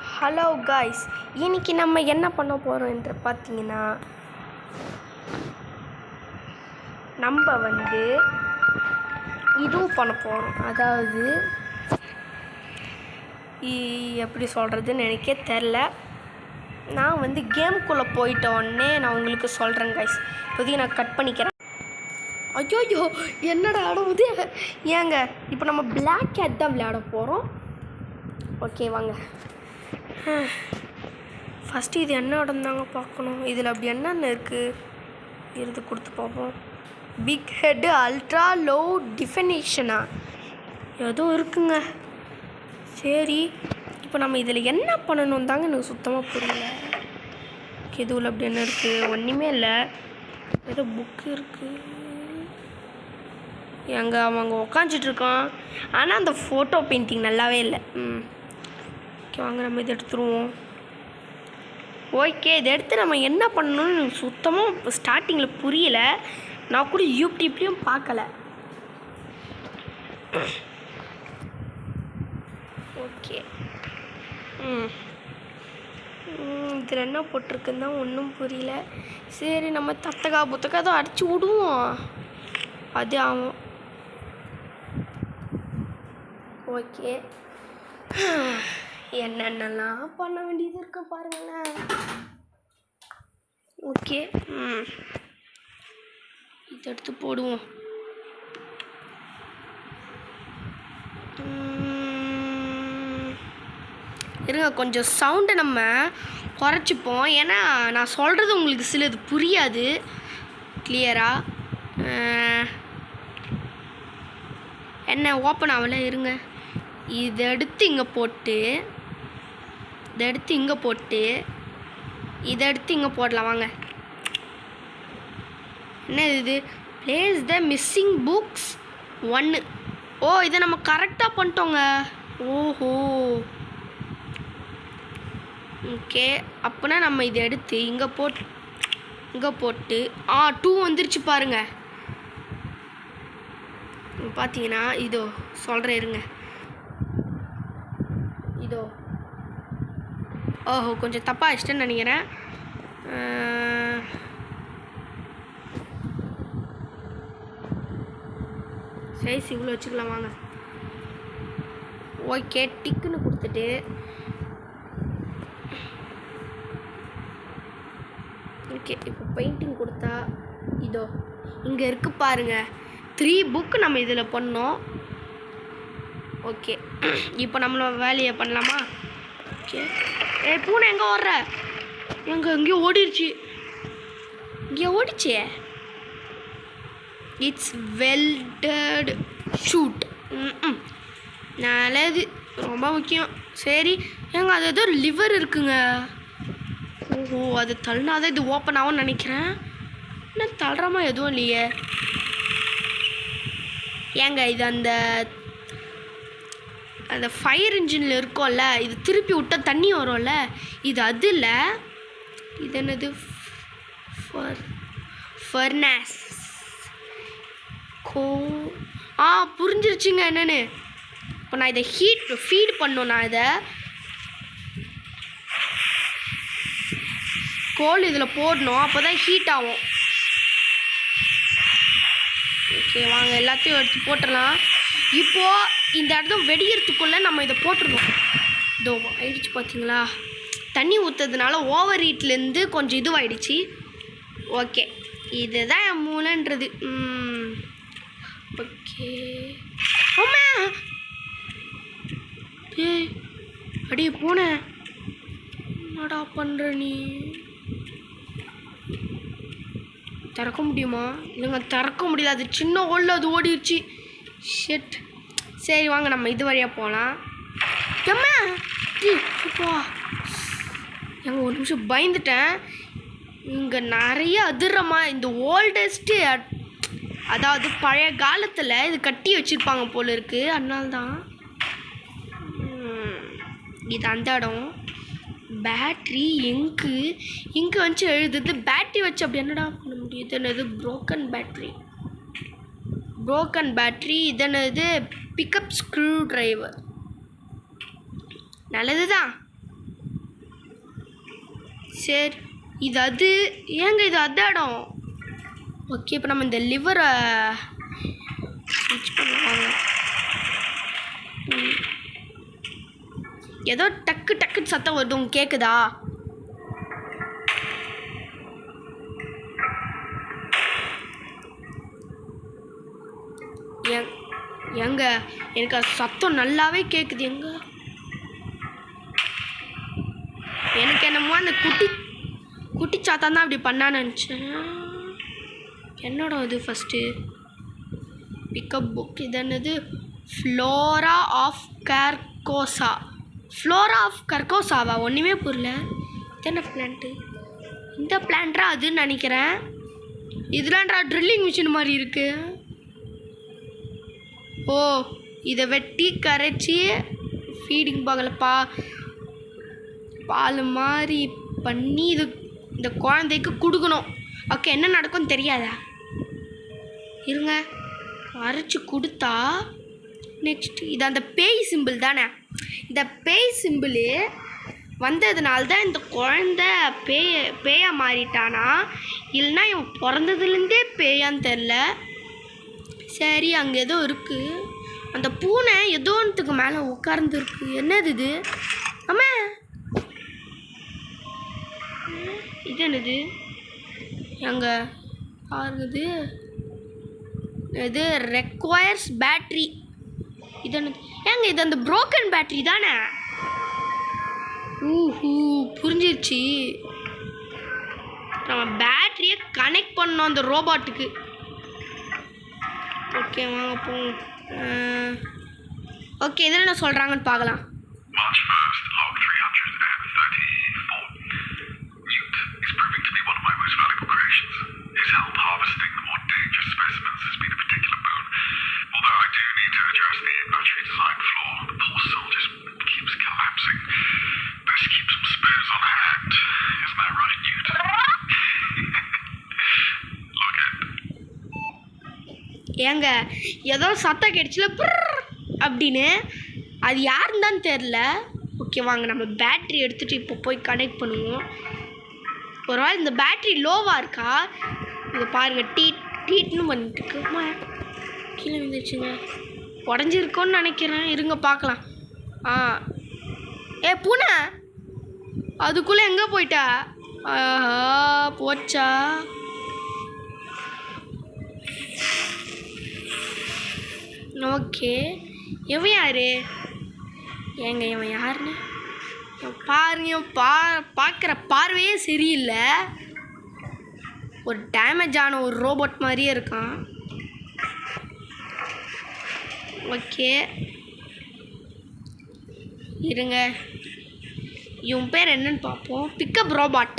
Hello guys, இன்னைக்கு நம்ம என்ன பண்ண போகிறோம் என்று பார்த்தீங்கன்னா, நம்ம இதுவும் பண்ண போகிறோம். அதாவது எப்படி சொல்கிறதுன்னு எனக்கே தெரில. நான் கேமுக்குள்ளே போயிட்ட உடனே நான் உங்களுக்கு சொல்கிறேன் காய்ஸ். இப்போதைக்கு நான் கட் பண்ணிக்கிறேன். ஐயோ என்னடா ஆடுவது ஏங்க. இப்போ நம்ம பிளாக் கேட் தான் விளையாட போகிறோம். ஓகே வாங்க. ஃபஸ்ட்டு இது என்ன இடம்தாங்க பார்க்கணும். இதில் அப்படி என்னென்ன இருக்குது இருந்து கொடுத்து பார்ப்போம். பிக் ஹெட்டு, அல்ட்ரா லோ டிஃபனிஷனா ஏதோ இருக்குங்க. சரி, இப்போ நம்ம இதில் என்ன பண்ணணும் தாங்க எனக்கு சுத்தமாக புரியல. எதுவில் அப்படி என்ன இருக்குது? ஒன்றுமே இல்லை. ஏதோ புக்கு இருக்குது. எங்கே அவங்க உக்காந்துட்ருக்கான். ஆனால் அந்த ஃபோட்டோ பெயிண்டிங் நல்லாவே இல்லை. ஓகே வாங்க, நம்ம இதை எடுத்துருவோம். ஓகே, இதை எடுத்து நம்ம என்ன பண்ணணும்னு சுத்தமாக ஸ்டார்டிங்கில் புரியல. நான் கூட யூடியூப்லேயும் பார்க்கல. ஓகே, இதில் என்ன போட்டிருக்குன்னு தான் ஒன்றும் புரியல. சரி, நம்ம தத்தக்கா புத்தக்கா தான் அடித்து விடுவோம். அது ஆகும். ஓகே, என்னென்னலாம் பண்ண வேண்டியது இருக்கு பாருங்களேன். ஓகே, இதை எடுத்து போடுவோம். இருங்க, கொஞ்சம் சவுண்டை நம்ம குறைச்சிப்போம். ஏன்னா நான் சொல்கிறது உங்களுக்கு சிலது புரியாது கிளியராக. என்ன ஓப்பன் ஆகலை. இருங்க, இதை எடுத்து இங்கே போட்டு, இதை எடுத்து இங்கே போட்டு, இதை எடுத்து இங்கே போடலாம் வாங்க. என்ன இது? பிளேஸ் த மிஸ்ஸிங் புக்ஸ் 1. ஓ, இதை நம்ம கரெக்டாக பண்ணிட்டோங்க. ஓஹோ, ஓகே. அப்போனா நம்ம இதை எடுத்து இங்கே போட்டு 2 வந்துருச்சு பாருங்க. பார்த்தீங்கன்னா இதோ சொல்கிறேன் இருங்க. இதோ ஓஹோ, கொஞ்சம் தப்பாக ஆயிடுச்சுன்னு நினைக்கிறேன். சைஸ் இவ்வளோ வச்சுக்கலாம் வாங்க. ஓகே, டிக்குன்னு கொடுத்துட்டு ஓகே, இப்போ பெயிண்டிங் கொடுத்தா இதோ இங்கே இருக்குது பாருங்கள். 3 புக்கு நம்ம இதில் பண்ணோம். ஓகே, இப்போ நம்மளோட வேலையை பண்ணலாமா? ஓகே. பூனை எங்கே ஓடுற? எங்கேயோ ஓடிடுச்சு. இங்கே ஓடிச்சே. It's welded shoot. நல்லது, ரொம்ப முக்கியம். சரி அது ஏதோ லிவர் இருக்குங்க. ஓஹோ, அது தள்ளினாதான் இது ஓப்பன் ஆகும்னு நினைக்கிறேன். என்ன தள்ளுறமா எதுவும் இல்லையே. ஏங்க இது அந்த ஃபயர் இன்ஜினில் இருக்கும்ல, இது திருப்பி விட்டால் தண்ணி வரும்ல, இது அது இல்லை. இது என்னது? ஃபர்னாஸ். புரிஞ்சிருச்சுங்க என்னன்னு. இப்போ நான் இதை ஃபீட் பண்ணணும். நான் இதை கோல் இதில் போடணும், அப்போ தான் ஹீட் ஆகும். ஓகே வாங்க, எல்லாத்தையும் எடுத்து போட்டுடலாம். இப்போது இந்த இடத்துல வெடிக்கிறதுக்குள்ளே நம்ம இதை போட்டுருவோம். இதோ ஆயிடுச்சு பார்த்தீங்களா? தண்ணி ஊற்றுறதுனால ஓவர் ஹீட்லேருந்து கொஞ்சம் இதுவாகிடுச்சு. ஓகே, இதுதான் என் மூளைன்றது. ஓகே. ஆமா, ஏய் அடியே போனேன். என்னடா பண்ணுற நீ? திறக்க முடியுமா? இல்லைங்க, திறக்க முடியல. அது சின்ன ஹோல்ல அது ஓடிடுச்சு. ஷெட். சரி வாங்க, நம்ம இது வழியாக போகலாம். எம்மா இப்போ எங்க ஒரு நிமிஷம் பயந்துட்டேன். இங்கே நிறைய அதிரமா இந்த ஓல்டஸ்ட்டு, அதாவது பழைய காலத்தில் இது கட்டி வச்சுருப்பாங்க போல இருக்குது. அதனால்தான் இது அந்த இடம். பேட்ரி இங்கு வச்சு எழுதுது. பேட்ரி வச்சு அப்படி என்னடா பண்ண முடியுது? என்னது? Broken battery. இதனது பிக்கப் ஸ்க்ரூ ட்ரைவர். நல்லது தான். சரி இது அது ஏங்க இது அது இடம். ஓகே இப்போ நம்ம இந்த லிவரை ஸ்விட்ச் பண்ணுவாங்க. ஏதோ டக்கு டக்குன்னு சத்தம் வருது, உங்களுக்கு கேட்குதா? எங்க எனக்கு அது சத்தம் நல்லாவே கேட்குது. எங்க எனக்கு என்னமோ அந்த குட்டி சாத்தான் தான் அப்படி பண்ணான்னு நினச்சேன். என்னோட அது ஃபஸ்ட்டு பிக்கப் புக் இது என்னது? Flora of Carcosa. Flora of கர்கோசாவா? ஒன்றுமே புரியல. இது என்ன பிளான்ட்டு? இந்த பிளான்ட்ரா அதுன்னு நினைக்கிறேன். இதுலான்றா ட்ரில்லிங் மிஷின் மாதிரி இருக்குது. ஓ இதை வெட்டி கரைச்சி ஃபீடிங் பால் மாதிரி பண்ணி இந்த குழந்தைக்கு கொடுக்கணும். ஓகே என்ன நடக்கும்னு தெரியாதா? இருங்க அரைச்சி கொடுத்தா நெக்ஸ்ட் இது அந்த பேய் சிம்பிள் தானே. இந்த பேய் சிம்பிள் வந்ததுனால தான் இந்த குழந்தை பேயாக மாறிட்டானா, இல்லைன்னா இவன் பிறந்ததுலேருந்தே பேயான்னு தெரில. சரி அங்கே ஏதோ இருக்குது. அந்த பூனை ஏதோ ஒன்றுத்துக்கு மேலே உட்கார்ந்துருக்கு. என்னது இது? அம்மா இது என்னது? எங்க பாருங்குது. இது ரெக்வயர்ஸ் பேட்ரி. இது என்னது? ஏங்க இது அந்த ப்ரோக்கன் பேட்ரி தானே? புரிஞ்சிருச்சு. நம்ம பேட்டரியை கனெக்ட் பண்ணோம் அந்த ரோபோட்டுக்கு. ஓகே வாங்க போவோம். ஓகே இதில் என்ன சொல்கிறாங்கன்னு பார்க்கலாம். March 1st, log 334. Newt is proving to be one of my most valuable creations. His help harvesting the more dangerous specimens has been a particular boon. Although I do need to address the battery design flaw. The poor soul just keeps collapsing. Best keep some spares on hand. Isn't that right, Newt? Look at. ஏங்க ஏதோ சத்தம் கேட்டுச்சுல அப்படின்னு, அது யாருன்னு தான் தெரில. Okay வாங்க நம்ம பேட்ரி எடுத்துகிட்டு இப்போ போய் கனெக்ட் பண்ணுவோம். ஒரு வேளை இந்த பேட்ரி லோவாக இருக்கா? இதை பாருங்கள் டீட்னு பண்ணிட்டுருக்கு. கீழே வந்துருச்சுங்க. உடஞ்சிருக்கோன்னு நினைக்கிறேன். இருங்க பார்க்கலாம். ஏ பூனை அதுக்குள்ளே எங்கே போயிட்டா? ஆஹா போச்சா? ஓகே இவன் யாரு? ஏங்க இவன் யாருன்னு பாருங்க. பார்க்குற பார்வையே சரியில்லை. ஒரு டேமேஜ் ஆன ஒரு ரோபோட் மாதிரியே இருக்கான். ஓகே இருங்க இவன் பேர் என்னன்னு பார்ப்போம். Pickup robot.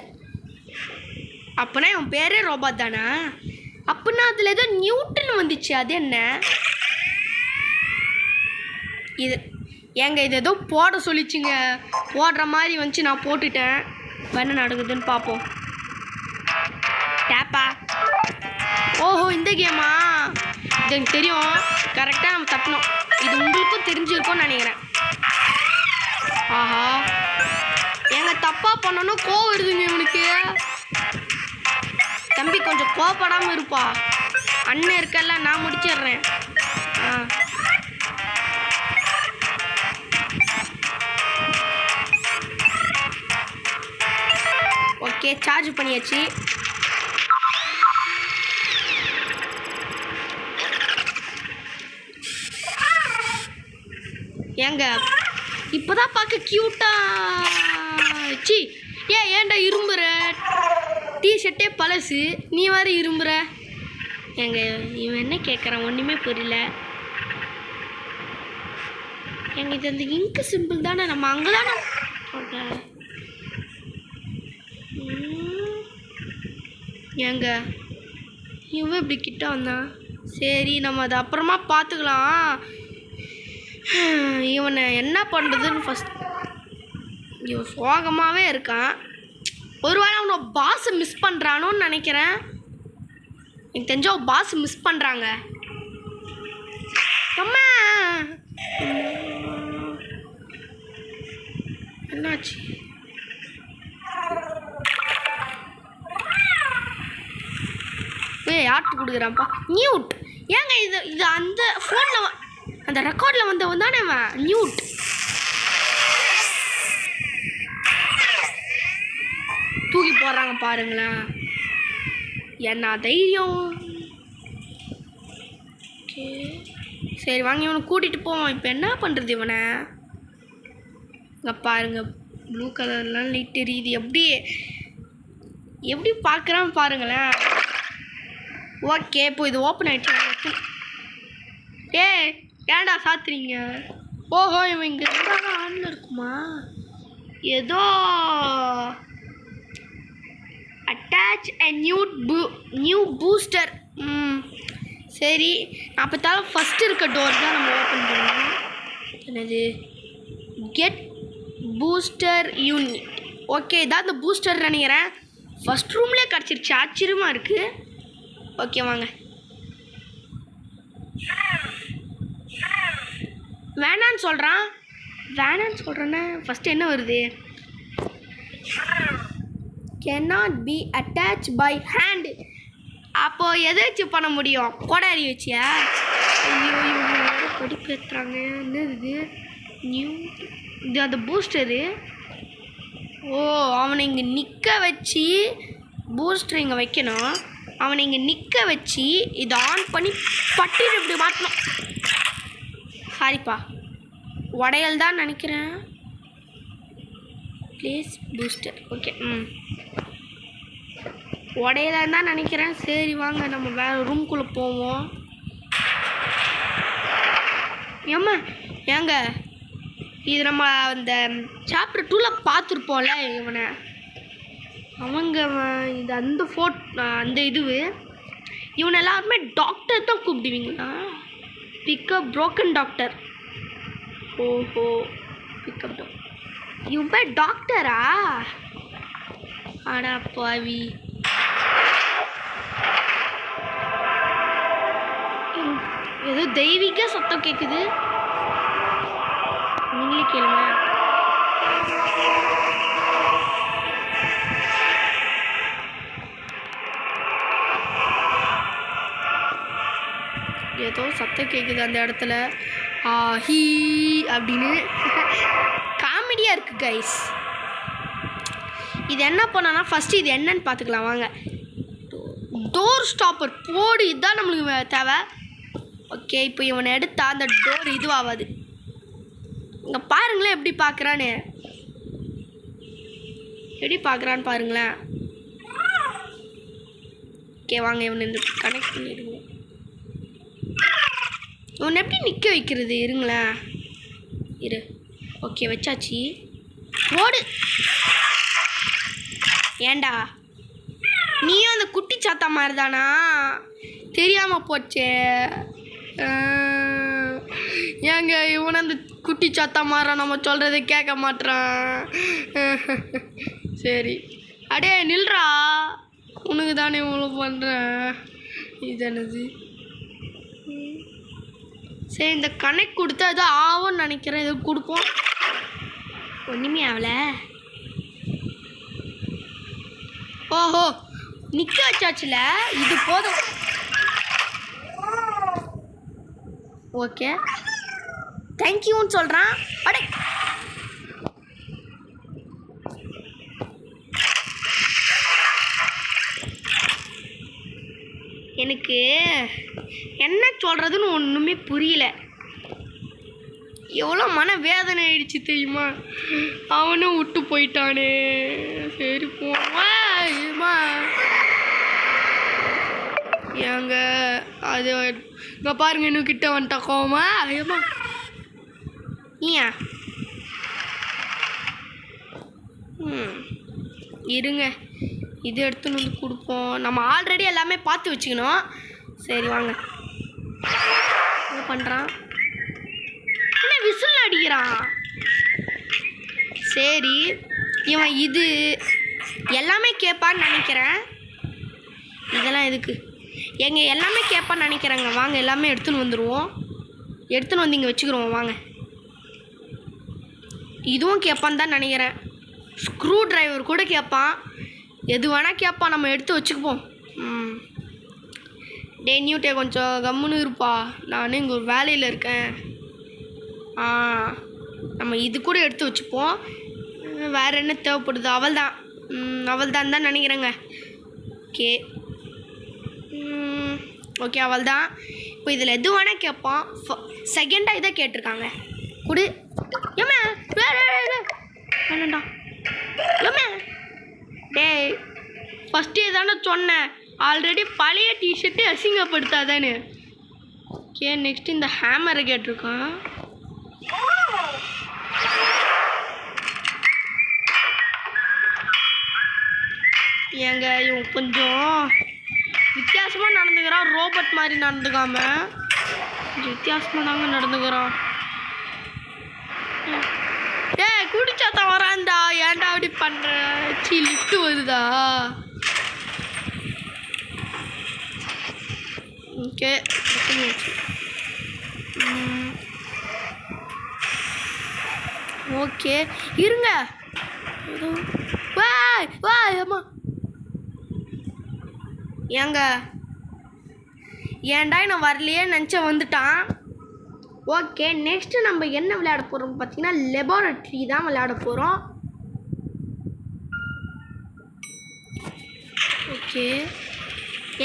அப்படின்னா இவன் பேரே ரோபாட் தானே? அப்படின்னா அதில் ஏதோ நியூட்டன் வந்துச்சு. அது என்ன இது? ஏங்க இது ஏதோ போட சொல்லிச்சுங்க. போடுற மாதிரி வந்துச்சு, நான் போட்டுட்டேன். என்ன நடக்குதுன்னு பார்ப்போம். டேப்பா. ஓஹோ இந்த கேமா? இது எனக்கு தெரியும். கரெக்டாக நம்ம தட்டணும். இது உங்களுக்கும் தெரிஞ்சிருக்கும்னு நினைக்கிறேன். ஆஹா ஏங்க தப்பாக பண்ணணும் கோவம் வருதுங்க இவனுக்கு. தம்பி கொஞ்சம் கோவப்படாமல் இருப்பா. அண்ணன் இருக்கல்ல, நான் முடிச்சிடுறேன். ஓகே சார்ஜ் பண்ணியாச்சு. ஏங்க இப்போதான் பார்க்க க்யூட்டா. சி ஏன்டா இரும்புற? டிஷர்ட்டே பழசு, நீ வேறு இரும்புற. ஏங்க இவன் என்ன கேட்குறான்? ஒன்றுமே புரியல. ஏங்க இது அந்த இங்கு சிம்பிள் தானே? நம்ம அங்கே தானே. ஓகே ஏங்க இவன் இப்படி கிட்ட வந்தான். சரி நம்ம அதை அப்புறமா பார்த்துக்கலாம். இவனை என்ன பண்ணுறதுன்னு ஃபஸ்ட். இவன் சோகமாகவே இருக்கான். ஒருவேளை அவனை பாஸை மிஸ் பண்ணுறானோன்னு நினைக்கிறேன். எனக்கு தெரிஞ்ச பாஸ் மிஸ் பண்ணுறாங்க. அம்மா என்னாச்சு? யார்ட்டு கொடுக்குறான்ப்பா நியூட். ஏங்க இது அந்த ஃபோனில் அந்த ரெக்கார்டில் வந்தவன் தானே நியூட். தூக்கி போடுறாங்க பாருங்களேன், என்ன தைரியம். ஓகே சரி வாங்க இவனை கூட்டிகிட்டு போவோம். இப்போ என்ன பண்ணுறது இவனை? இங்கே பாருங்க ப்ளூ கலர்லாம் லைட் எரியுது. எப்படி பார்க்குறான்னு பாருங்களேன். ஓகே இப்போ இது ஓப்பன் ஆகிடுச்சு. ஏன்டா சாத்துறீங்க? ஓஹோ இவன் இங்கே இருந்தாங்க ஆன்ல இருக்குமா? ஏதோ அட்டாச் அ நியூ பூஸ்டர். சரி நான் பார்த்தாலும் ஃபஸ்ட்டு இருக்க டோர் தான் நம்ம ஓப்பன் பண்ணணும். என்னது கெட் பூஸ்டர் யூனிட். ஓகே இதான் அந்த பூஸ்டர் நினைக்கிறேன். ஃபஸ்ட் ரூம்லேயே கிடச்சிருச்சு, ஆச்சரியமாக இருக்குது. ஓகே வாங்க. வேணான்னு சொல்கிறேன்னா ஃபஸ்ட்டு என்ன வருது? cannot be attached by hand. அப்போது எதை வச்சு பண்ண முடியும்? கோடாரி வச்சியா? ஐயோ இவங்க படிப்பு ஏற்றுறாங்க. என்னது இது அந்த பூஸ்டரு. ஓ அவனை இங்கே நிற்க வச்சு பூஸ்டர் இங்கே வைக்கணும். அவனை இங்கே நிற்க வச்சு இதை ஆன் பண்ணி பட்டின்னு இப்படி மாட்டணும். சாரிப்பா உடையல் தான் நினைக்கிறேன். Place booster. ஓகே உடையலாம் தான் நினைக்கிறேன். சரி வாங்க நம்ம வேறு ரூம்குள்ளே போவோம். ஏங்க இது நம்ம அந்த சாப்டர் 2ல் பார்த்துருப்போம்ல இவனை. இது அந்த இதுவு இவனை எல்லாருமே டாக்டர் தான் கூப்பிடுவீங்களா? Pickup broken doctor. ஓஹோ பிக்கப் டாக்டர். இவன் பேர் டாக்டரா? ஆடா பாவி. ஏதோ தெய்வீக சத்தம் கேட்குது, நீங்களே கேளுங்க. ஏதோ சத்தம் கேட்குது அந்த இடத்துல. ஹீ அப்படின்னு காமெடியாக இருக்குது கைஸ். இது என்ன பண்ணனா ஃபஸ்ட்டு இது என்னன்னு பார்த்துக்கலாம் வாங்க. டோர் ஸ்டாப்பர் போடு, இதுதான் நம்மளுக்கு தேவை. ஓகே இப்போ இவனை எடுத்தா அந்த டோர் இதுவாகாது. இங்கே பாருங்களேன் எப்படி பார்க்குறான்னு பாருங்களேன். ஓகே வாங்க இவனை இந்த கனெக்ட் பண்ணிடுவோம். இவனை எப்படி நிற்க வைக்கிறது? இருங்களேன் இரு. ஓகே வச்சாச்சு. ஓடு. ஏண்டா நீயும் அந்த குட்டி சாத்தா மாதிரி தானா? தெரியாமல் போச்சே. ஏங்க இவனை அந்த குட்டி சாத்தா மாற நம்ம சொல்கிறத கேட்க மாட்டான். சரி அடே நில்றா, உனக்கு தானே இவ்வளோ பண்ணுறேன். இது என்னது? சரி இந்த கனெக்ட் கொடுத்து அது ஆகும்னு நினைக்கிறேன். இது கொடுப்போம். ஒன்றுமே ஆகல. ஓஹோ நிற்க வச்சாச்சுல, இது போதும். ஓகே தேங்க்யூன்னு சொல்கிறான். அடே எனக்கு என்ன சொல்கிறதுன்னு ஒன்றுமே புரியல. எவ்வளோ மன வேதனை ஆயிடுச்சு தெரியுமா? அவனும் விட்டு போயிட்டானே. சரி போமா ஏங்க அது இங்கே பாருங்க இன்னும் கிட்ட வந்துட்டா கோமா. ஐயம்மா ஏன் இருங்க இது எடுத்துன்னு வந்து கொடுப்போம். நம்ம ஆல்ரெடி எல்லாமே பார்த்து வச்சுக்கணும். சரி வாங்க. என்ன பண்ணுறான்? என்ன விசில் அடிக்கிறான்? சரி இவன் இது எல்லாமே கேட்பான்னு நினைக்கிறேன். இதெல்லாம் எதுக்கு? எங்க எல்லாமே கேட்பான்னு நினைக்கிறேங்க. வாங்க எல்லாமே எடுத்துன்னு வந்துடுவோம். எடுத்துன்னு வந்து இங்கே வச்சுக்கிறோம் வாங்க. இதுவும் கேட்பான்னு தான் நினைக்கிறேன். ஸ்க்ரூ டிரைவர் கூட கேட்பான். எது வேணால் கேட்பான். நம்ம எடுத்து வச்சுக்குப்போம். டே நியூட்டே கொஞ்சம் கம்முன்னு இருப்பா, நானும் இங்கே ஒரு வேலையில் இருக்கேன். நம்ம இது கூட எடுத்து வச்சுப்போம். வேறு என்ன தேவைப்படுது? அவள் தான் நினைக்கிறேங்க. ஓகே ஓகே அவள் தான். இப்போ இதில் எது வேணால் கேட்பான். செகண்டாக இதை கேட்டிருக்காங்க குடு. ஏம்மா வேணாண்டா. ஏம்மா டேய் ஃபஸ்ட்டு தானே சொன்னேன், ஆல்ரெடி பழைய டிஷர்ட்டு அசிங்கப்படுத்தாதானே. ஓகே நெக்ஸ்ட் இந்த ஹேமரை கேட்டிருக்கான். ஏங்க இவன் கொஞ்சம் வித்தியாசமாக நடந்துக்கிறான், ரோபோட் மாதிரி நடந்துக்காம கொஞ்சம் வித்தியாசமாக தாங்க நடந்துக்கிறான். குடிச்சாத்தான் வரான்டா, ஏன்டா அப்படி பண்ணுற? லிஃப்ட்டு வருதா? ஓகே ஓகே இருங்க. அம்மா ஏங்க ஏன்டா நான் வரலையே நினச்ச வந்துட்டான். ஓகே நெக்ஸ்ட்டு நம்ம என்ன விளையாட போகிறோம் பார்த்தீங்கன்னா லெபார்ட்ரி தான் விளையாட போகிறோம். ஓகே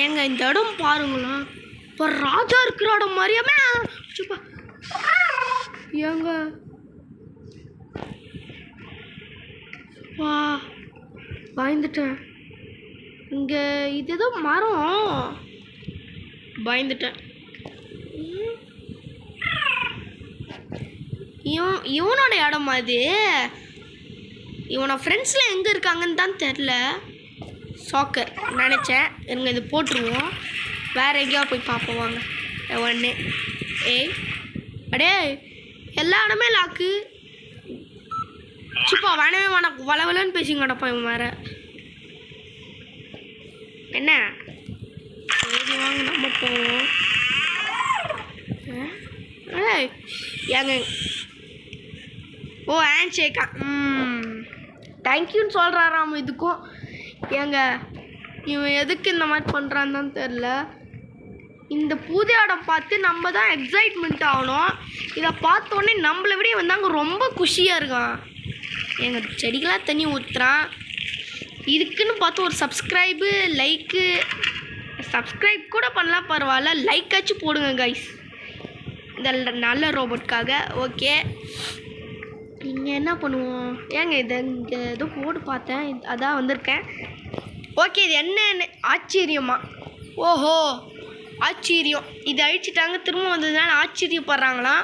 ஏங்க இந்த இடம் பாருங்களா, இப்போ ராஜா இருக்கிற இடம் மாதிரியாமே. ஏங்க வா பயந்துட்டேன். இங்கே இது ஏதோ மரம், பயந்துட்டேன். இவனோட இடம் அது. இவனோட ஃப்ரெண்ட்ஸில் எங்கே இருக்காங்கன்னு தான் தெரில. சாக்கர் நினச்சேன். இருங்க இது போட்டுருவோம், வேறு எங்கேயா போய் பார்ப்போம் வாங்க. ஒன்று அடே எல்லா இடமே லாக்கு. சுப்பா வேணவே வேணாம், வளவலன்னு பேசிங்க கிடப்பா இவன் வேறு. என்ன சரி வாங்க நம்ம போவோம். ஏங்க ஹேண்ட் ஷேக்கா தேங்க்யூன்னு சொல்கிறாராம் இதுக்கும். ஏங்க இவன் எதுக்கு இந்த மாதிரி பண்ணுறான்னு தான் தெரில. இந்த புது இடம் பார்த்து நம்ம தான் எக்ஸைட்மெண்ட் ஆகணும். இதை பார்த்தோன்னே நம்மளை விட இவன் தாங்க ரொம்ப குஷியாக இருக்கான். எங்கள் செடிகளாக தண்ணி ஊற்றுறான். இதுக்குன்னு பார்த்து ஒரு சப்ஸ்கிரைப் கூட பண்ணலாம் பரவாயில்ல, லைக்காச்சும் போடுங்க கைஸ் இந்த நல்ல ரோபோட்காக. ஓகே நீங்கள் என்ன பண்ணுவோம்? ஏங்க இங்கே ஏதோ போட்டு பார்த்தேன், அதான் வந்திருக்கேன். ஓகே இது என்னன்னு ஆச்சரியமா? ஓஹோ ஆச்சரியம், இது அழிச்சிட்டாங்க திரும்ப வந்ததுனால ஆச்சரியப்படுறாங்களாம்.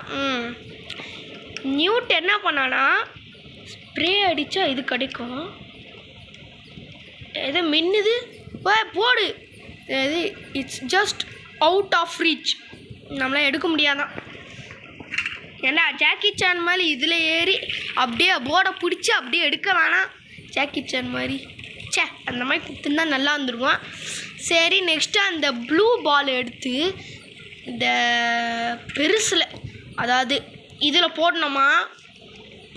நியூட் என்ன பண்ணானா ஸ்ப்ரே அடித்தா இது கிடைக்கும். எதோ மின்னுது போடு. இது it's just out of reach, நம்மளால் எடுக்க முடியாதான். ஏன்னா ஜாக்கி சான் மாதிரி இதில் ஏறி அப்படியே போர்டை பிடிச்சி அப்படியே எடுக்க வேணாம். ஜாக்கி சான் மாதிரி அந்த மாதிரி கொடுத்துருந்தா நல்லா வந்துருவான். சரி நெக்ஸ்ட்டு அந்த ப்ளூ பால் எடுத்து இந்த பெருசில், அதாவது இதில் போடணுமா,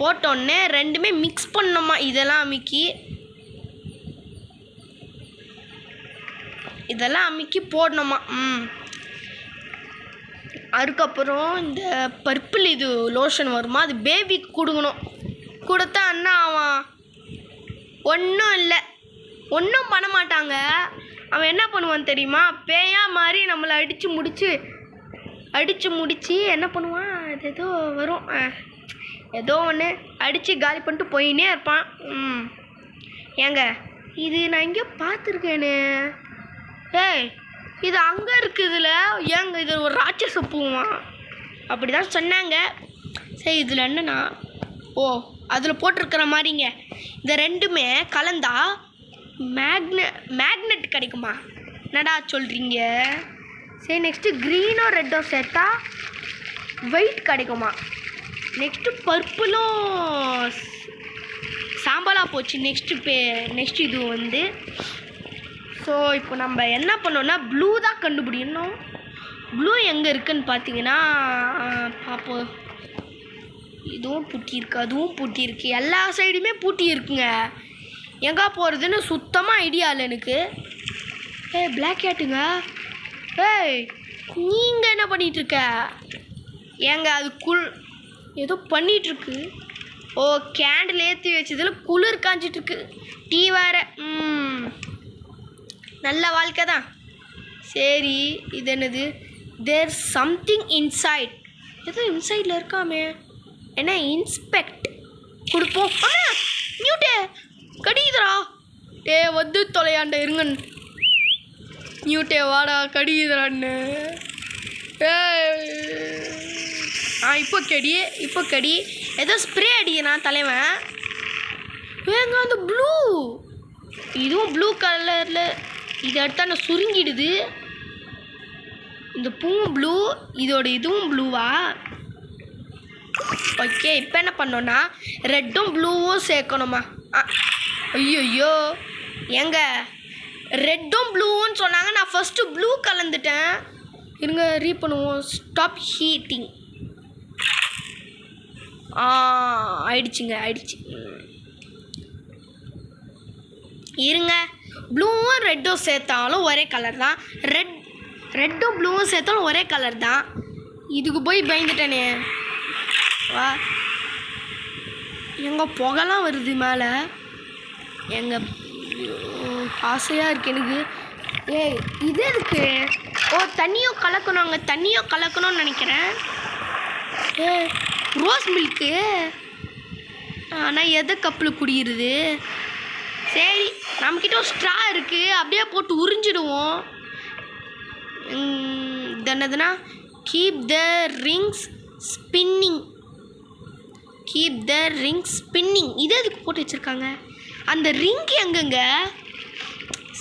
போட்டோடனே ரெண்டுமே மிக்ஸ் பண்ணணுமா. இதெல்லாம் அமுக்கி போடணுமா. அதுக்கப்புறம் இந்த பர்பிள் இது லோஷன் வருமா, அது பேபிக்கு கொடுக்கணும். கொடுத்தா அண்ணா அவன் ஒன்றும் இல்லை, ஒன்றும் பண்ண மாட்டாங்க. அவன் என்ன பண்ணுவான் தெரியுமா, பேயா மாதிரி நம்மளை அடித்து முடித்து என்ன பண்ணுவான், அது ஏதோ வரும், ஏதோ ஒன்று அடித்து காலி பண்ணிட்டு போயின்னே இருப்பான். ஏங்க இது நான் எங்கேயோ பார்த்துருக்கேனே. இது அங்கே இருக்குதுல, ஏங்க இது ஒரு ராட்சச பூவான் அப்படி தான் சொன்னாங்க. சரி இதில் என்னன்னா, அதில் போட்டிருக்கிற மாதிரிங்க இந்த ரெண்டுமே கலந்தா மேக்னெட் கிடைக்குமா? என்னடா சொல்கிறீங்க? சரி நெக்ஸ்ட்டு க்ரீனோ ரெட்டோ சேர்த்தா வெயிட் கிடைக்குமா? நெக்ஸ்ட்டு பர்பிளும் சாம்பலாக போச்சு. நெக்ஸ்ட்டு இது வந்து ஸோ இப்போ நம்ம என்ன பண்ணோன்னா ப்ளூ தான் கண்டுபிடிக்கணும். ப்ளூ எங்கே இருக்குதுன்னு பார்த்தீங்கன்னா பார்ப்போம். இதுவும் பூட்டி இருக்குது, அதுவும் பூட்டி இருக்குது, எல்லா சைடுமே பூட்டி இருக்குங்க. எங்கே போகிறதுன்னு சுத்தமாக ஐடியா இல்லை எனக்கு. பிளாக் கேட்டுங்க ஏய் நீங்கள் என்ன பண்ணிகிட்ருக்க? ஏங்க அதுக்குள் ஏதோ பண்ணிகிட்ருக்கு. ஓ கேண்டில் ஏற்றி வச்சதில் குளிர் காஞ்சிட்ருக்கு. டீ வேறு. நல்ல வாழ்க்கை தான். சரி இது என்னது? There something inside. ஏதோ இன்சைடில் இருக்காமே. என்ன இன்ஸ்பெக்ட் கொடுப்போம். நியூட்டே கடிக்குதுரா. வந்து தொலையாண்ட இருங்க. நியூட்டே வாடா கடிக்குதுரான்னு. இப்போ கடி ஏதோ ஸ்ப்ரே அடிக்கிறான் தலைவன். ஏங்க அந்த ப்ளூ, இதுவும் ப்ளூ கலரில் இதை எடுத்தா நான் சுருங்கிடுது. இந்த பூவும் ப்ளூ, இதோட இதுவும் ப்ளூவா? ஓகே இப்போ என்ன பண்ணோன்னா ரெட்டும் ப்ளூவும் சேர்க்கணுமா? ஐயோ ஏங்க ரெட்டும் ப்ளூவும் சொன்னாங்க. நான் ஃபஸ்ட்டு ப்ளூ கலந்துட்டேன். இருங்க ரீ பண்ணுவோம். Stop heating. ஆயிடுச்சு. இருங்க ப்ளூவும் ரெட்டும் சேர்த்தாலும் ஒரே கலர் தான். ரெட்டும் ப்ளூவும் சேர்த்தாலும் ஒரே கலர் தான். இதுக்கு போய் பயந்துட்டேனே. வா எங்க புகைலாம் வருது மேலே. எங்க ஆசையாக இருக்கு எனக்கு. ஏய் இது இருக்கு. ஓ தண்ணியும் கலக்கணும்னு நினைக்கிறேன். Rose milk. ஆனால் எதை கப்பில் குடிக்கிறது? சரி நம்மக்கிட்ட ஒரு ஸ்ட்ரா இருக்குது. அப்படியே போட்டு உறிஞ்சிடுவோம். இது என்னதுன்னா கீப் த ரிங்ஸ் ஸ்பின்னிங். இது எதுக்கு போட்டு வச்சுருக்காங்க? அந்த ரிங்க் எங்கங்க?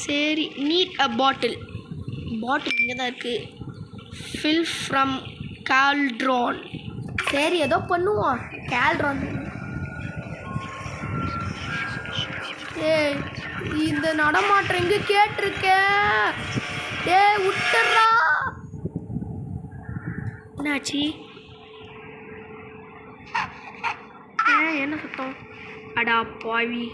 சரி நீட் அ பாட்டில் இங்கே தான் இருக்குது. Fill from cauldron. சரி ஏதோ பண்ணுவோம். கால்ட்ரான். ஏய் இந்த நடமாட்டம் எங்கே கேட்டிருக்க? விட்டுறா. என்னாச்சு? என்ன சத்தம்? அடா பாவி.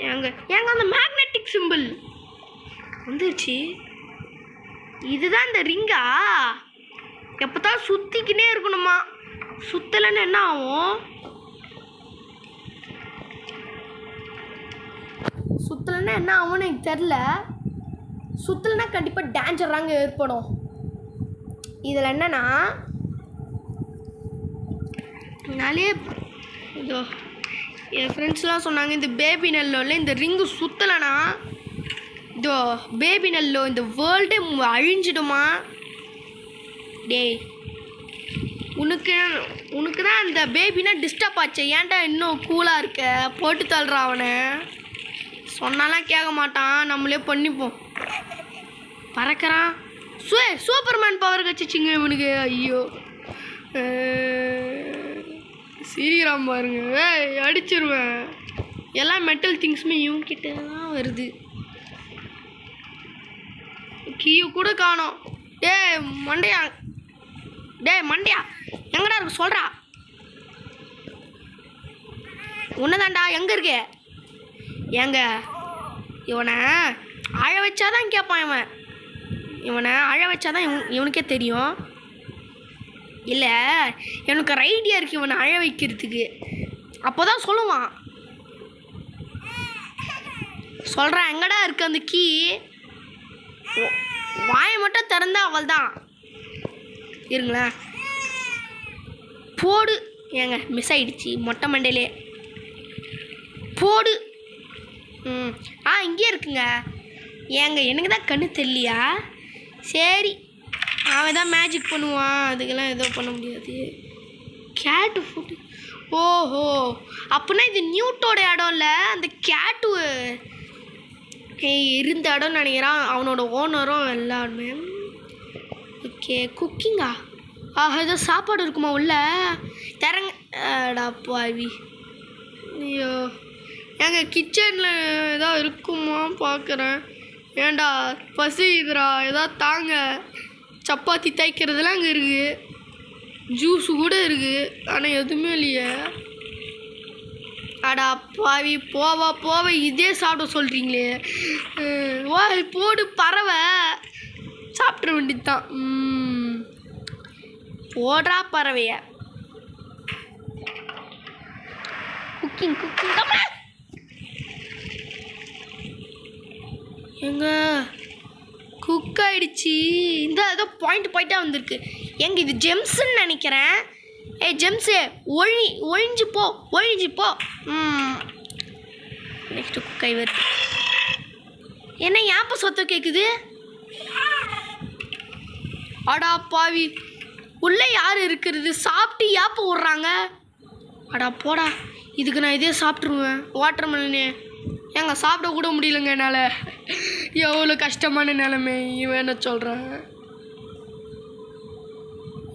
ஏங்க அந்த மேக்னெட்டிக் சிம்பிள் வந்துருச்சு. இதுதான் இந்த ரிங்கா? எப்போதான் சுற்றிக்கினே இருக்கணுமா? சுற்றலைன்னு என்ன ஆகும்? சுற்றலைன்னா என்ன ஆகும்னு எனக்கு தெரில. சுற்றலைன்னா கண்டிப்பாக டேஞ்சராங்க ஏற்படும். இதில் என்னன்னா நாளே இதோ என் ஃப்ரெண்ட்ஸ்லாம் சொன்னாங்க இந்த பேபி நல்லோவில் இந்த ரிங்கு சுற்றலைன்னா இதோ பேபி நல்லோ இந்த வேர்ல்டே அழிஞ்சிடுமா? டேய் உனக்கு தான் அந்த பேபினா டிஸ்டர்ப் ஆச்சு. ஏன்டா இன்னும் கூலாக இருக்க? போட்டு தள்ளுறா அவனை. சொன்னாலாம் கேட்க மாட்டான். நம்மளே பண்ணிப்போம். பறக்கிறான். சூப்பர்மேன் பவர் கச்சிச்சிங்க இவனுக்கு. ஐயோ சிரிக்கிறான் பாருங்க. அடிச்சிருவேன். எல்லா மெட்டல் திங்ஸுமே இவன்கிட்ட தான் வருது. கீயை கூட காணோம். மண்டையா எங்கடா இருக்கு சொல்கிறா? உன்னதாண்டா எங்கே இருக்கு? ஏங்க இவனை அழ வச்சாதான் கேட்பான். இவனை அழ வச்சாதான் இவனுக்கே தெரியும். இல்லை எனக்கு ஒரு ஐடியா இருக்குது இவனை அழ வைக்கிறதுக்கு. அப்போ தான் சொல்லுவான். சொல்கிறேன் எங்கடா இருக்கு அந்த கீ? வாயை மட்டும் திறந்தா அவள் தான். இருங்களேன் போடு. ஏங்க மிஸ் ஆகிடுச்சு மொட்டை மண்டையிலே. போடு. இங்கே இருக்குங்க. ஏங்க எனக்கு தான் கண்ணு தெரியலையா? சரி அவன் தான் மேஜிக் பண்ணுவான். அதுக்கெல்லாம் எதுவும் பண்ண முடியாது. கேட்டு ஃபுட்டு. ஓஹோ அப்படின்னா இது நியூட்டோட இடம் இல்லை, அந்த கேட்டு இருந்த இடம்னு நினைக்கிறான். அவனோட ஓனரும் எல்லாருமே. ஓகே குக்கிங்கா? ஏதோ சாப்பாடு இருக்குமா உள்ள? தரங்கடா பாவி. ஐயோ ஏங்க கிச்சனில் ஏதோ இருக்குமா பார்க்குறேன். ஏண்டா பசிக்குதுரா, ஏதாவது தாங்க. சப்பாத்தி தைக்கிறதுலாம் அங்கே இருக்குது. ஜூஸு கூட இருக்குது. ஆனால் எதுவுமே இல்லையே. அடா பாவி போவா இதே சாப்பிட சொல்கிறீங்களே. போடு பறவை. சாப்பிட்ற வேண்டியது தான். போடுறா பறவைய. குக்கிங் எங்க குக் ஆயிடுச்சு. இந்த ஏதோ பாயிண்டாக வந்திருக்கு. எங்க இது ஜெம்ஸ்ன்னு நினைக்கிறேன். ஜெம்ஸு ஒழிஞ்சு போ. நெக்ஸ்ட் குக் ஆகி வருது. என்ன ஏப்ப சொத்த கேட்குது? அடா பாவி, உள்ளே யார் இருக்கிறது? சாப்பிட்டு ஏப்ப விட்றாங்க. அடா போடா, இதுக்கு நான் இதே சாப்பிட்ருவேன். வாட்டர் மெலனே ஏங்க சாப்பிட கூட முடியலங்க என்னால். எவ்வளோ கஷ்டமான நிலைமை. இவன் என்ன சொல்கிறான்?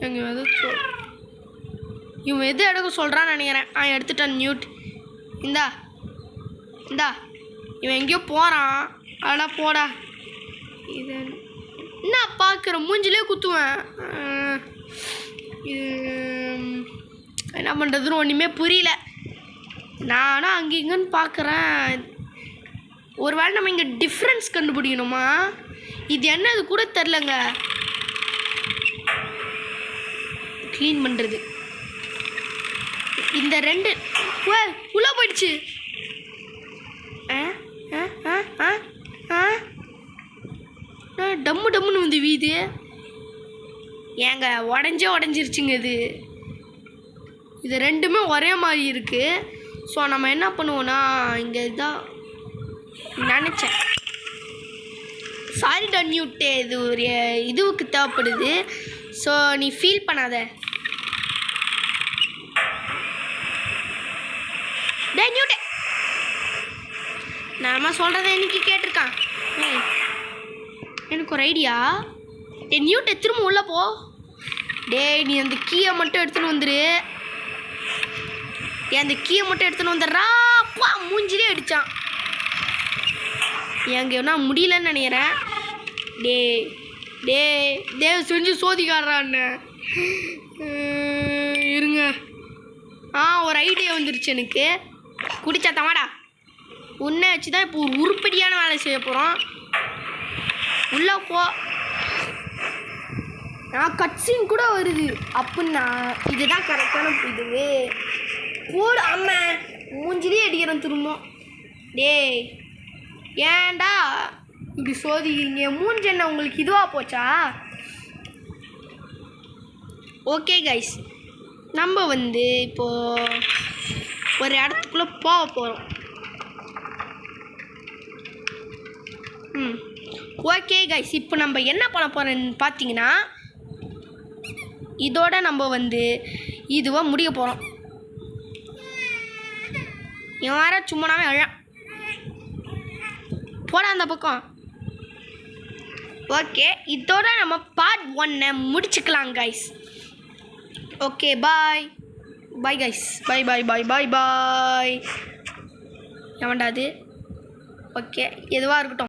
எங்க இவன் எது எடுக்க சொல்கிறான்னு நினைக்கிறேன். எடுத்துட்டான் நியூட். இந்தா இவன் எங்கேயோ போகிறான். அடா போடா. இது என்ன பார்க்குற? மூஞ்சிலே குத்துவேன். இது என்ன பண்ணுறதுன்னு ஒன்றுமே புரியல. நானும் அங்கே இங்கேன்னு பார்க்குறேன். ஒரு வேளை நம்ம இங்கே டிஃப்ரென்ஸ் கண்டுபிடிக்கணுமா? இது என்னது கூட தெரிலங்க. க்ளீன் பண்ணுறது இந்த ரெண்டு உள்ளே போயிடுச்சு. டம்முன்னு வந்து வீது. ஏங்க உடஞ்சிருச்சுங்க. இது ரெண்டுமே ஒரே மாதிரி இருக்குது. ஸோ நம்ம என்ன பண்ணுவோன்னா, இங்கே இதான் நினச்சேன். சாரி நியூட்டே, இது ஒரு இதுவுக்கு தேவைப்படுது. ஸோ நீ ஃபீல் பண்ணாத. நியூட்டே நான் சொல்கிறத இன்னைக்கு கேட்டிருக்கான். எனக்கு ஒரு ஐடியா. நியூட்டை திரும்ப உள்ளே போ. நீ அந்த கீயை மட்டும் எடுத்துன்னு வந்துடு. அந்த கீயை மட்டும் எடுத்துன்னு வந்துடுறா. அப்பா மூஞ்சிலே அடித்தான். எங்கன்னா முடியலன்னு நினைக்கிறேன். தேவ் செஞ்சு சோதிக்காடுறான்னு இருங்க. ஒரு ஐடியா வந்துருச்சு எனக்கு. குடிச்சா தவாடா. உன்னை வச்சு தான் இப்போ ஒரு உருப்படியான வேலை செய்ய போகிறோம். உள்ளே போ. கட்சின் கூட வருது. அப்படின்னா இதுதான் கரெக்டான இதுவே. போடு. அம்மா மூஞ்சிலே அடிக்கிறேன் திரும்ப. ஏன்டா இப்படி சோதிக்கிறீங்க? மூஞ்சி என்ன உங்களுக்கு இதுவாக போச்சா? ஓகே கைஸ், நம்ம இப்போது ஒரு இடத்துக்குள்ளே போக போகிறோம். ஓகே கைஸ், இப்போ நம்ம என்ன பண்ண போகிறோன்னு பார்த்தீங்கன்னா, இதோட நம்ம இதுவாக முடிய போகிறோம். யாரும் சும்மாவே அழ போட அந்த பக்கம். ஓகே, இதோட நம்ம பார்ட் 1 முடிச்சுக்கலாம் guys. Okay, bye guys. Bye. எவன்டா அது? ஓகே, எதுவாக இருக்கட்டும்.